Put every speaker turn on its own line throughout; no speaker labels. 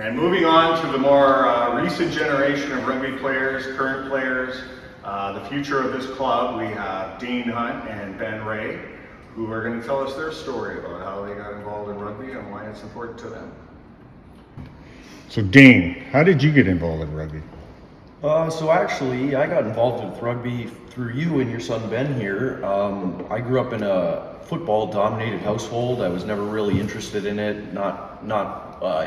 And moving on to the more recent generation of rugby players, current players, the future of this club, we have Dean Hunt and Ben Ray, who are going to tell us their story about how they got involved in rugby and why it's important to them. So Dean, how did you get involved in rugby?
So actually, I got involved with rugby through you and your son Ben here. I grew up in a football-dominated household. I was never really interested in it, not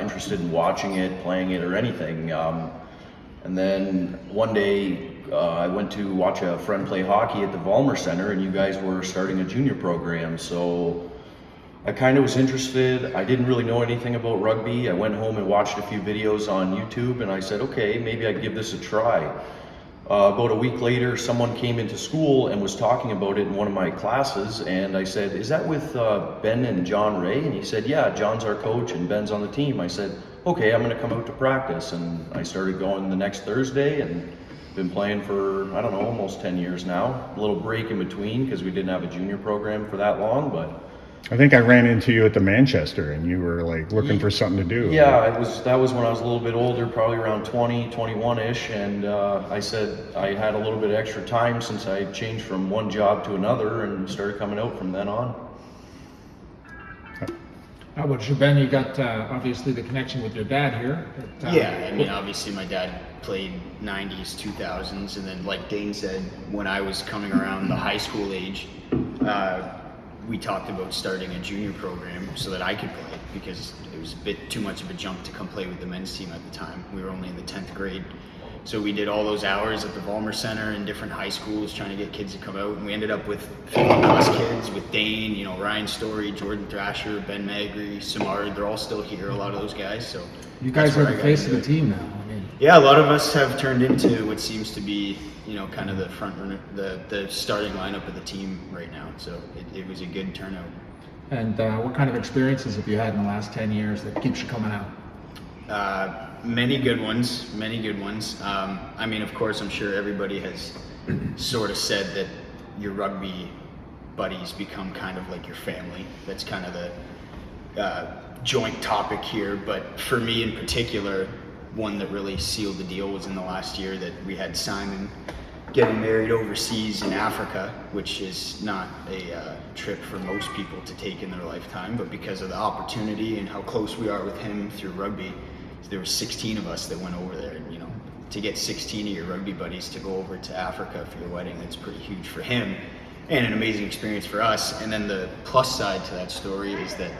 interested in watching it, playing it, or anything. And then one day, I went to watch a friend play hockey at the Vollmer Center, and you guys were starting a junior program. So I kind of was interested. I didn't really know anything about rugby. I went home and watched a few videos on YouTube, and I said, okay, maybe I'd give this a try. About a week later, someone came into school and was talking about it in one of my classes, and I said, is that with Ben and John Ray? And he said, yeah, John's our coach and Ben's on the team. I said, okay, I'm gonna come out to practice. And I started going the next Thursday and been playing for, I don't know, almost 10 years now. A little break in between because we didn't have a junior program for that long, but
I think I ran into you at the Manchester and you were like looking for something to do.
Yeah, that was when I was a little bit older, probably around 20, 21-ish, and I said I had a little bit of extra time since I changed from one job to another and started coming out from then on.
How about you, Ben? You got obviously the connection with your dad here. But,
yeah, I mean, obviously my dad played 90s, 2000s, and then like Dane said, when I was coming around the high school age, we talked about starting a junior program so that I could play, because it was a bit too much of a jump to come play with the men's team at the time. We were only in the 10th grade. So we did all those hours at the Vollmer Center in different high schools trying to get kids to come out, and we ended up with 50 plus kids with Dane, you know, Ryan Story, Jordan Thrasher, Ben Magry, Samard. They're all still here, a lot of those guys. So
you guys are the face of the team now. I mean,
yeah, a lot of us have turned into what seems to be, you know, kind of the front runner, the starting lineup of the team right now. So it was a good turnout.
And what kind of experiences have you had in the last 10 years that keeps you coming out?
Many good ones. I mean, of course, I'm sure everybody has sort of said that your rugby buddies become kind of like your family. That's kind of the joint topic here. But for me in particular, one that really sealed the deal was in the last year that we had Simon getting married overseas in Africa, which is not a trip for most people to take in their lifetime, but because of the opportunity and how close we are with him through rugby, there were 16 of us that went over there. And, you know, to get 16 of your rugby buddies to go over to Africa for your wedding, that's pretty huge for him and an amazing experience for us. And then the plus side to that story is that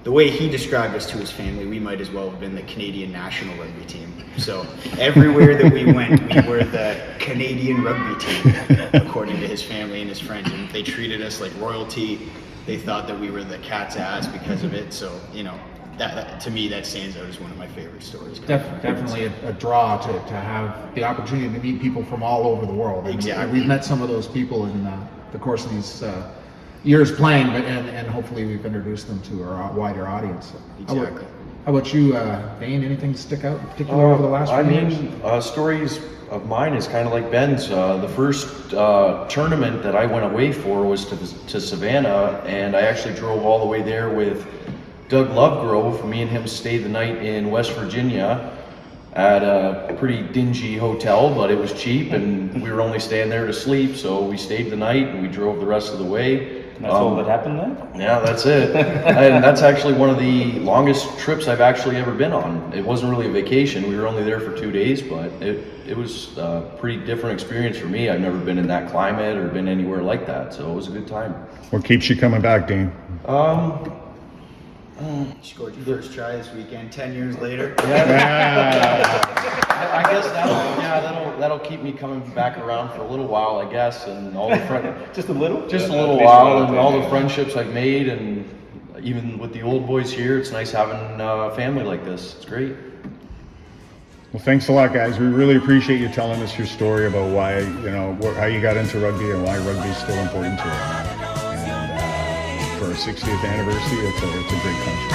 the way he described us to his family, we might as well have been the Canadian national rugby team. So everywhere that we went, we were the Canadian rugby team, according to his family and his friends. And they treated us like royalty. They thought that we were the cat's ass because of it. So, you know, that to me, that stands out as one of my favorite stories.
Definitely a draw to have the opportunity to meet people from all over the world.
Exactly.
And we've met some of those people in the course of these years playing, but and hopefully we've introduced them to our wider audience.
Exactly.
How about you, Dane? Anything stick out in particular over the last few years?
Stories of mine is kind of like Ben's. The first tournament that I went away for was to Savannah, and I actually drove all the way there with Doug Lovegrove. Me and him stayed the night in West Virginia at a pretty dingy hotel, but it was cheap, and we were only staying there to sleep, so we stayed the night and we drove the rest of the way.
That's all that happened then?
Yeah, that's it. And that's actually one of the longest trips I've actually ever been on. It wasn't really a vacation. We were only there for 2 days, but it was a pretty different experience for me. I've never been in that climate or been anywhere like that, so it was a good time.
What keeps you coming back, Dean?
You scored your first try this weekend, 10 years later.
I guess that'll keep me coming back around for a little while, I guess, and all the
Just a little
while, and all the friendships I've made, and even with the old boys here, it's nice having a family like this. It's great.
Well, thanks a lot, guys. We really appreciate you telling us your story about why, you know, how you got into rugby and why rugby is still important to you. And for our 60th anniversary, it's a great country.